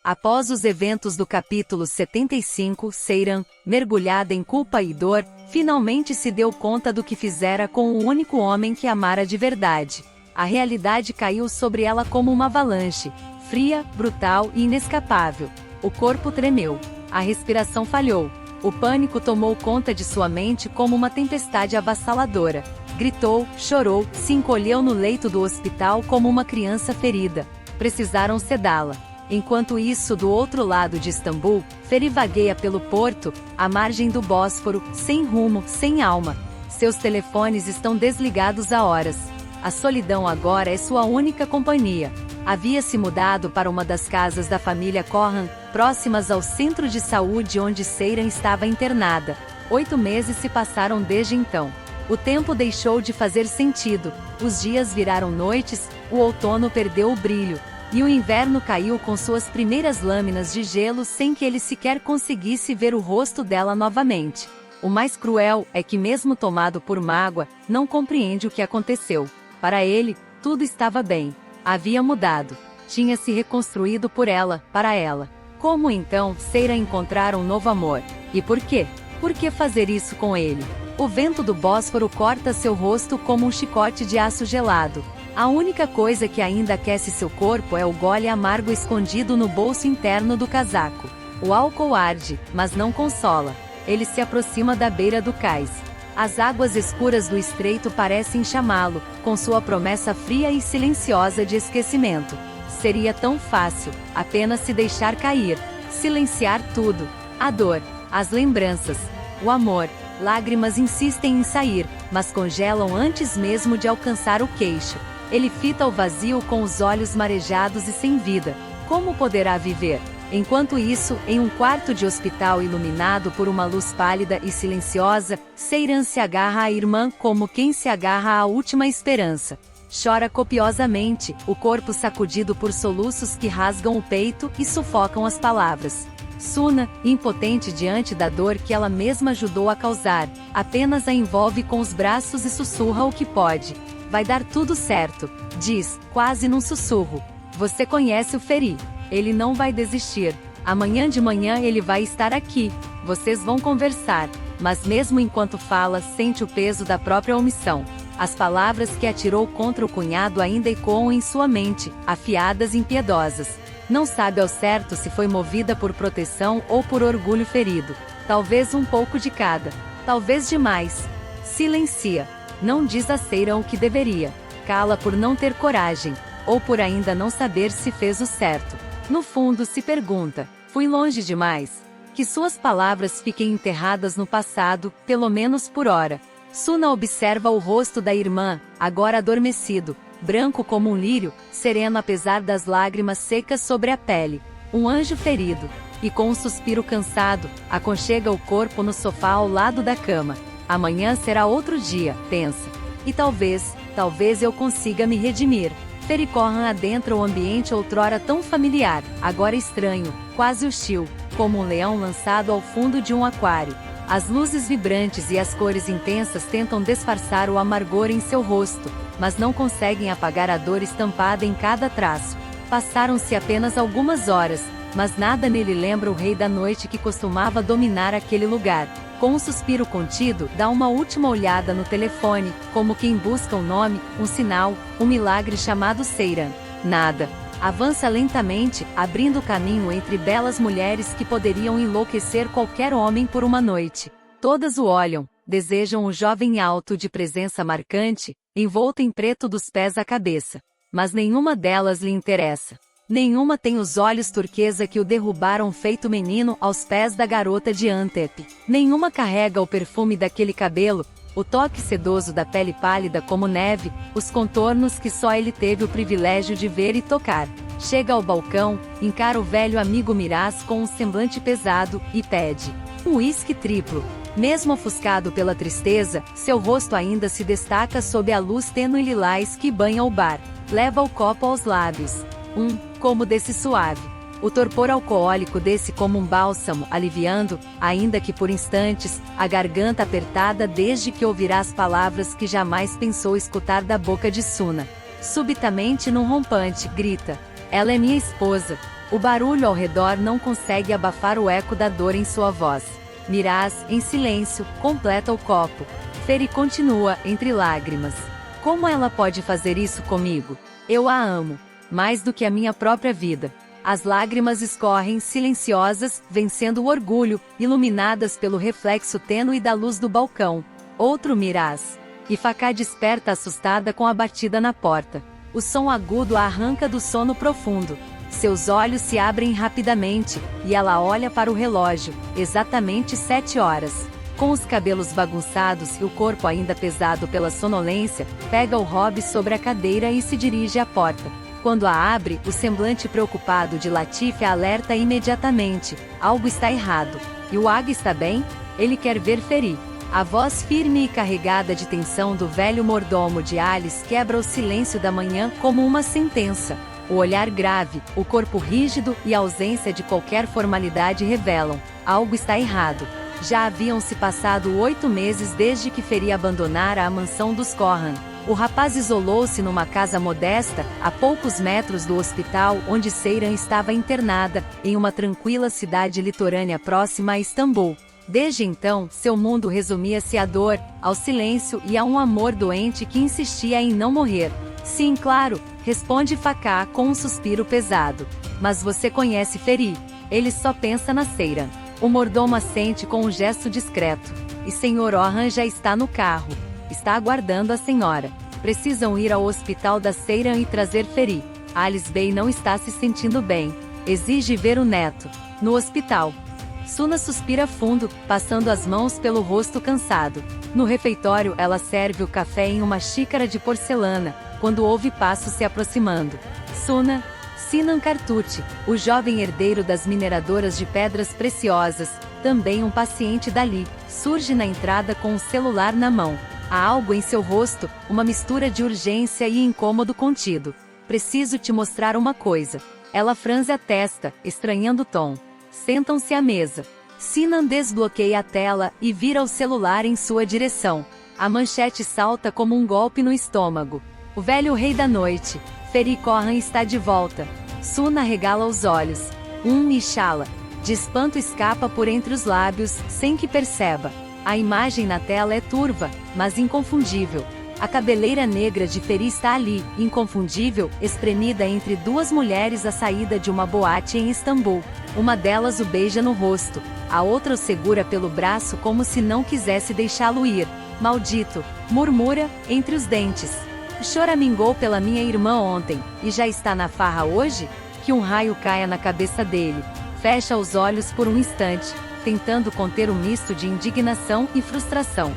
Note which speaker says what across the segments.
Speaker 1: Após os eventos do capítulo 75, Seiran, mergulhada em culpa e dor, finalmente se deu conta do que fizera com o único homem que amara de verdade. A realidade caiu sobre ela como uma avalanche, fria, brutal e inescapável. O corpo tremeu. A respiração falhou. O pânico tomou conta de sua mente como uma tempestade avassaladora. Gritou, chorou, se encolheu no leito do hospital como uma criança ferida. Precisaram sedá-la. Enquanto isso, do outro lado de Istambul, Feri vagueia pelo porto, à margem do Bósforo, sem rumo, sem alma. Seus telefones estão desligados há horas. A solidão agora é sua única companhia. Havia se mudado para uma das casas da família Corran, próximas ao centro de saúde onde Seiran estava internada. 8 meses se passaram desde então. O tempo deixou de fazer sentido, os dias viraram noites, o outono perdeu o brilho, e o inverno caiu com suas primeiras lâminas de gelo sem que ele sequer conseguisse ver o rosto dela novamente. O mais cruel é que, mesmo tomado por mágoa, não compreende o que aconteceu. Para ele, tudo estava bem. Havia mudado. Tinha se reconstruído por ela, para ela. Como então Seiran encontrar um novo amor? E por quê? Por que fazer isso com ele? O vento do Bósforo corta seu rosto como um chicote de aço gelado. A única coisa que ainda aquece seu corpo é o gole amargo escondido no bolso interno do casaco. O álcool arde, mas não consola. Ele se aproxima da beira do cais. As águas escuras do estreito parecem chamá-lo, com sua promessa fria e silenciosa de esquecimento. Seria tão fácil, apenas se deixar cair, silenciar tudo. A dor, as lembranças, o amor. Lágrimas insistem em sair, mas congelam antes mesmo de alcançar o queixo. Ele fita o vazio com os olhos marejados e sem vida. Como poderá viver? Enquanto isso, em um quarto de hospital iluminado por uma luz pálida e silenciosa, Seiran se agarra à irmã como quem se agarra à última esperança. Chora copiosamente, o corpo sacudido por soluços que rasgam o peito e sufocam as palavras. Suna, impotente diante da dor que ela mesma ajudou a causar, apenas a envolve com os braços e sussurra o que pode. Vai dar tudo certo, diz, quase num sussurro. Você conhece o Feri. Ele não vai desistir. Amanhã de manhã ele vai estar aqui. Vocês vão conversar. Mas mesmo enquanto fala, sente o peso da própria omissão. As palavras que atirou contra o cunhado ainda ecoam em sua mente, afiadas e impiedosas. Não sabe ao certo se foi movida por proteção ou por orgulho ferido. Talvez um pouco de cada. Talvez demais. Silencia. Não diz a Seiran o que deveria. Cala por não ter coragem. Ou por ainda não saber se fez o certo. No fundo se pergunta, fui longe demais? Que suas palavras fiquem enterradas no passado, pelo menos por hora. Suna observa o rosto da irmã, agora adormecido, branco como um lírio, sereno apesar das lágrimas secas sobre a pele. Um anjo ferido. E com um suspiro cansado, aconchega o corpo no sofá ao lado da cama. Amanhã será outro dia, pensa. E talvez eu consiga me redimir. Feri Corran adentra o ambiente outrora tão familiar, agora estranho, quase hostil, como um leão lançado ao fundo de um aquário. As luzes vibrantes e as cores intensas tentam disfarçar o amargor em seu rosto, mas não conseguem apagar a dor estampada em cada traço. Passaram-se apenas algumas horas, mas nada nele lembra o rei da noite que costumava dominar aquele lugar. Com um suspiro contido, dá uma última olhada no telefone, como quem busca um nome, um sinal, um milagre chamado Seiran. Nada. Avança lentamente, abrindo caminho entre belas mulheres que poderiam enlouquecer qualquer homem por uma noite. Todas o olham, desejam o jovem alto de presença marcante, envolto em preto dos pés à cabeça. Mas nenhuma delas lhe interessa. Nenhuma tem os olhos turquesa que o derrubaram feito menino aos pés da garota de Antep. Nenhuma carrega o perfume daquele cabelo, o toque sedoso da pele pálida como neve, os contornos que só ele teve o privilégio de ver e tocar. Chega ao balcão, encara o velho amigo Miraz com um semblante pesado, e pede um uísque triplo. Mesmo ofuscado pela tristeza, seu rosto ainda se destaca sob a luz tênue lilás que banha o bar. Leva o copo aos lábios. Como desse suave. O torpor alcoólico desce como um bálsamo, aliviando, ainda que por instantes, a garganta apertada desde que ouvirá as palavras que jamais pensou escutar da boca de Suna. Subitamente num rompante, grita, ela é minha esposa. O barulho ao redor não consegue abafar o eco da dor em sua voz. Miraz, em silêncio, completa o copo. Feri continua, entre lágrimas. Como ela pode fazer isso comigo? Eu a amo. Mais do que a minha própria vida. As lágrimas escorrem silenciosas, vencendo o orgulho, iluminadas pelo reflexo tênue da luz do balcão. Outro Miraz. E Facá desperta assustada com a batida na porta. O som agudo a arranca do sono profundo. Seus olhos se abrem rapidamente, e ela olha para o relógio, exatamente 7 horas. Com os cabelos bagunçados e o corpo ainda pesado pela sonolência, pega o Rob sobre a cadeira e se dirige à porta. Quando a abre, o semblante preocupado de Latif a alerta imediatamente. Algo está errado. E o Ag está bem? Ele quer ver Feri. A voz firme e carregada de tensão do velho mordomo de Alice quebra o silêncio da manhã como uma sentença. O olhar grave, o corpo rígido e a ausência de qualquer formalidade revelam: algo está errado. Já haviam se passado 8 meses desde que Feri abandonara a mansão dos Corran. O rapaz isolou-se numa casa modesta, a poucos metros do hospital onde Seyran estava internada, em uma tranquila cidade litorânea próxima a Istambul. Desde então, seu mundo resumia-se à dor, ao silêncio e a um amor doente que insistia em não morrer. Sim, claro, responde Facá com um suspiro pesado. Mas você conhece Feri. Ele só pensa na Seyran. O mordomo assente com um gesto discreto. E Sr. Orhan já está no carro. Está aguardando a senhora. Precisam ir ao hospital da Seyran e trazer Feri. Alice Bey não está se sentindo bem. Exige ver o neto. No hospital. Suna suspira fundo, passando as mãos pelo rosto cansado. No refeitório, ela serve o café em uma xícara de porcelana, quando ouve passos se aproximando. Suna. Sinan Kartucci, o jovem herdeiro das mineradoras de pedras preciosas, também um paciente dali, surge na entrada com um celular na mão. Há algo em seu rosto, uma mistura de urgência e incômodo contido. Preciso te mostrar uma coisa. Ela franze a testa, estranhando o tom. Sentam-se à mesa. Sinan desbloqueia a tela e vira o celular em sua direção. A manchete salta como um golpe no estômago. O velho rei da noite, Feri Corran, está de volta. Suna regala os olhos. Inshallah. De espanto escapa por entre os lábios, sem que perceba. A imagem na tela é turva, mas inconfundível. A cabeleira negra de Feri está ali, inconfundível, espremida entre duas mulheres à saída de uma boate em Istambul. Uma delas o beija no rosto, a outra o segura pelo braço como se não quisesse deixá-lo ir. Maldito, murmura, entre os dentes. Choramingou pela minha irmã ontem, e já está na farra hoje? Que um raio caia na cabeça dele. Fecha os olhos por um instante, tentando conter o misto de indignação e frustração.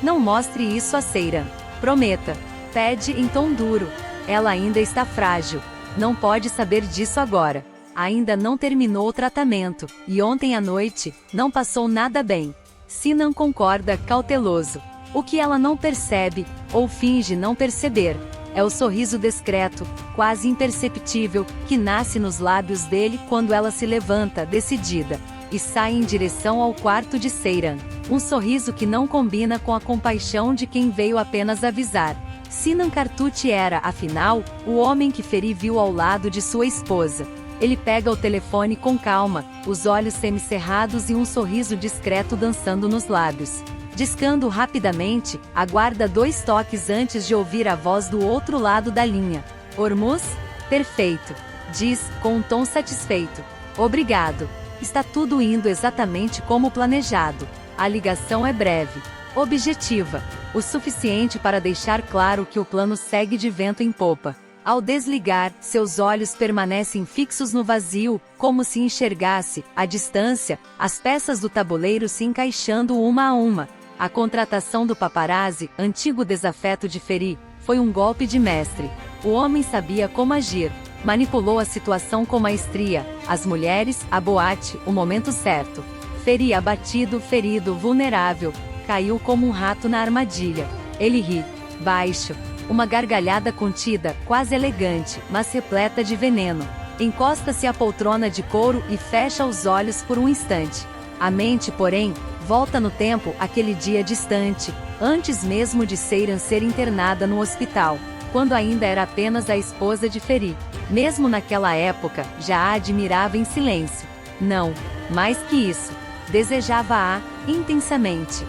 Speaker 1: Não mostre isso a Seyran. Prometa. Pede em tom duro. Ela ainda está frágil. Não pode saber disso agora. Ainda não terminou o tratamento, e ontem à noite, não passou nada bem. Sinan concorda, cauteloso. O que ela não percebe, ou finge não perceber, é o sorriso discreto, quase imperceptível, que nasce nos lábios dele quando ela se levanta, decidida, e sai em direção ao quarto de Seyran. Um sorriso que não combina com a compaixão de quem veio apenas avisar. Sinan Kartucci era, afinal, o homem que Feri viu ao lado de sua esposa. Ele pega o telefone com calma, os olhos semicerrados e um sorriso discreto dançando nos lábios. Discando rapidamente, aguarda 2 toques antes de ouvir a voz do outro lado da linha. Hormuz? Perfeito. Diz, com um tom satisfeito. Obrigado. Está tudo indo exatamente como planejado. A ligação é breve. Objetiva. O suficiente para deixar claro que o plano segue de vento em popa. Ao desligar, seus olhos permanecem fixos no vazio, como se enxergasse, à distância, as peças do tabuleiro se encaixando uma a uma. A contratação do paparazzi, antigo desafeto de Feri, foi um golpe de mestre. O homem sabia como agir. Manipulou a situação com maestria, as mulheres, a boate, o momento certo. Feri abatido, ferido, vulnerável, caiu como um rato na armadilha. Ele ri, baixo, uma gargalhada contida, quase elegante, mas repleta de veneno. Encosta-se à poltrona de couro e fecha os olhos por um instante. A mente, porém, volta no tempo, aquele dia distante, antes mesmo de Seyran ser internada no hospital. quando ainda era apenas a esposa de Feri. Mesmo naquela época, já a admirava em silêncio. Não, mais que isso, desejava-a intensamente.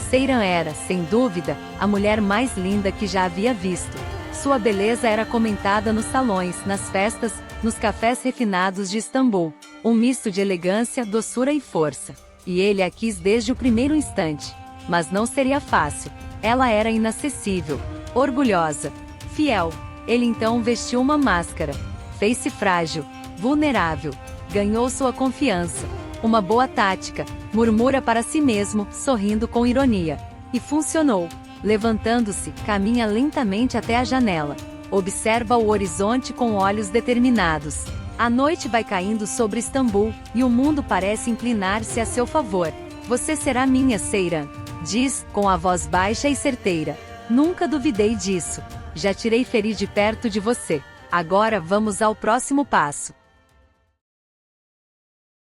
Speaker 1: Seiran era, sem dúvida, a mulher mais linda que já havia visto. Sua beleza era comentada nos salões, nas festas, nos cafés refinados de Istambul. Um misto de elegância, doçura e força. E ele a quis desde o primeiro instante. Mas não seria fácil. Ela era inacessível, orgulhosa, fiel. Ele então vestiu uma máscara. Fez-se frágil, vulnerável. Ganhou sua confiança. Uma boa tática, murmura para si mesmo, sorrindo com ironia. E funcionou. Levantando-se, caminha lentamente até a janela. Observa o horizonte com olhos determinados. A noite vai caindo sobre Istambul, e o mundo parece inclinar-se a seu favor. Você será minha, Seiran, diz, com a voz baixa e certeira. Nunca duvidei disso. Já tirei Feri de perto de você. Agora vamos ao próximo passo.